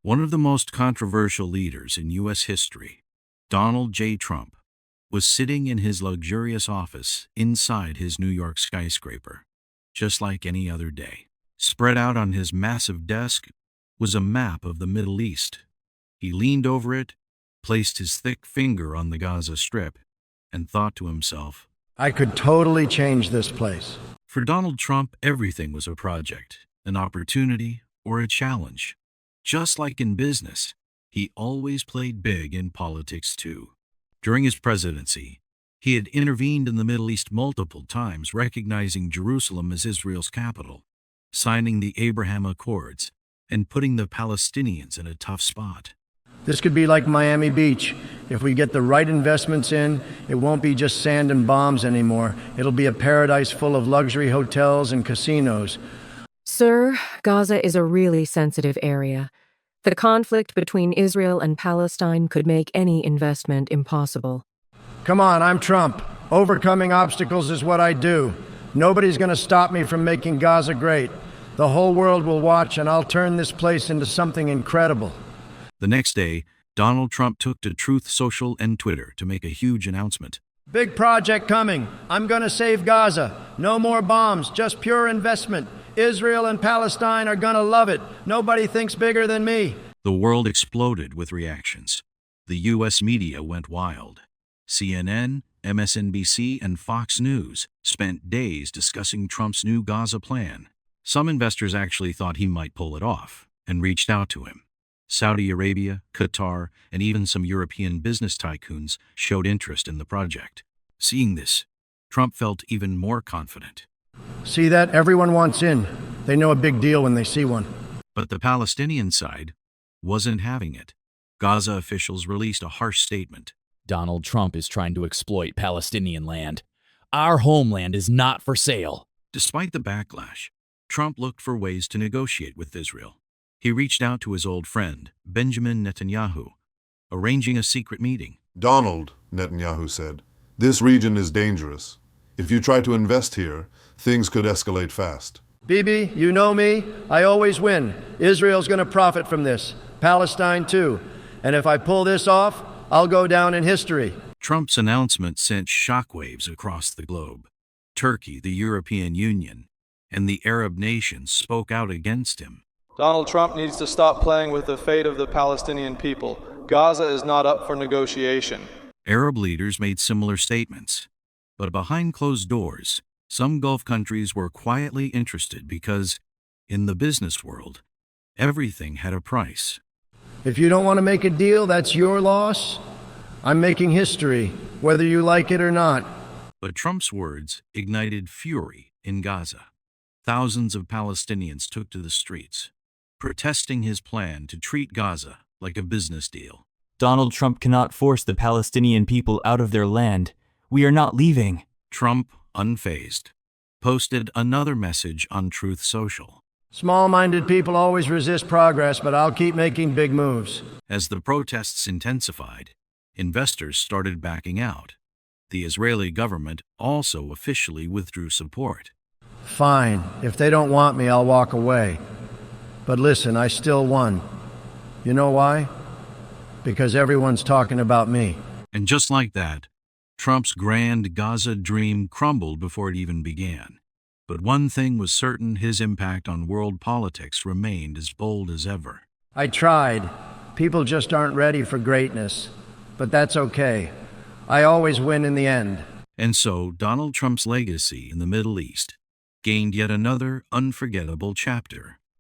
One of the most controversial leaders in U.S. history, Donald J. Trump, was sitting in his luxurious office inside his New York skyscraper, just like any other day. Spread out on his massive desk was a map of the Middle East. He leaned over it, placed his thick finger on the Gaza Strip, and thought to himself, I could totally change this place. for Donald Trump, everything was a project, an opportunity, or a challenge. Just like in business, he always played big in politics too. During his presidency, he had intervened in the Middle East multiple times, recognizing Jerusalem as Israel's capital, signing the Abraham Accords, and putting the Palestinians in a tough spot. This could be like Miami Beach. If we get the right investments in, it won't be just sand and bombs anymore. It'll be a paradise full of luxury hotels and casinos. Sir, Gaza is a really sensitive area. The conflict between Israel and Palestine could make any investment impossible. Come on, I'm Trump. Overcoming obstacles is what I do. Nobody's going to stop me from making Gaza great. The whole world will watch, and I'll turn this place into something incredible. The next day, Donald Trump took to Truth Social and Twitter to make a huge announcement. Big project coming. I'm going to save Gaza. No more bombs, just pure investment. Israel and Palestine are going to love it. Nobody thinks bigger than me. The world exploded with reactions. The U.S. media went wild. CNN, MSNBC, and Fox News spent days discussing Trump's new Gaza plan. Some investors actually thought he might pull it off and reached out to him. Saudi Arabia, Qatar, and even some European business tycoons showed interest in the project. Seeing this, Trump felt even more confident. See that? Everyone wants in. They know a big deal when they see one. But the Palestinian side wasn't having it. Gaza officials released a harsh statement. Donald Trump is trying to exploit Palestinian land. Our homeland is not for sale. Despite the backlash, Trump looked for ways to negotiate with Israel. He reached out to his old friend, Benjamin Netanyahu, arranging a secret meeting. Donald, Netanyahu said, this region is dangerous. If you try to invest here, things could escalate fast. Bibi, you know me. I always win. Israel's going to profit from this. Palestine too. And if I pull this off, I'll go down in history. Trump's announcement sent shockwaves across the globe. Turkey, the European Union, and the Arab nations spoke out against him. Donald Trump needs to stop playing with the fate of the Palestinian people. Gaza is not up for negotiation. Arab leaders made similar statements. But behind closed doors, some Gulf countries were quietly interested because, in the business world, everything had a price. If you don't want to make a deal, that's your loss. I'm making history, whether you like it or not. But Trump's words ignited fury in Gaza. Thousands of Palestinians took to the streets, protesting his plan to treat Gaza like a business deal. Donald Trump cannot force the Palestinian people out of their land. We are not leaving. Trump, unfazed, posted another message on Truth Social. Small-minded people always resist progress, but I'll keep making big moves. As the protests intensified, investors started backing out. The Israeli government also officially withdrew support. Fine. If they don't want me, I'll walk away. But listen, I still won. You know why? Because everyone's talking about me. And just like that, Trump's grand Gaza dream crumbled before it even began. But one thing was certain: his impact on world politics remained as bold as ever. I tried. People just aren't ready for greatness. But that's okay. I always win in the end. And so, Donald Trump's legacy in the Middle East gained yet another unforgettable chapter.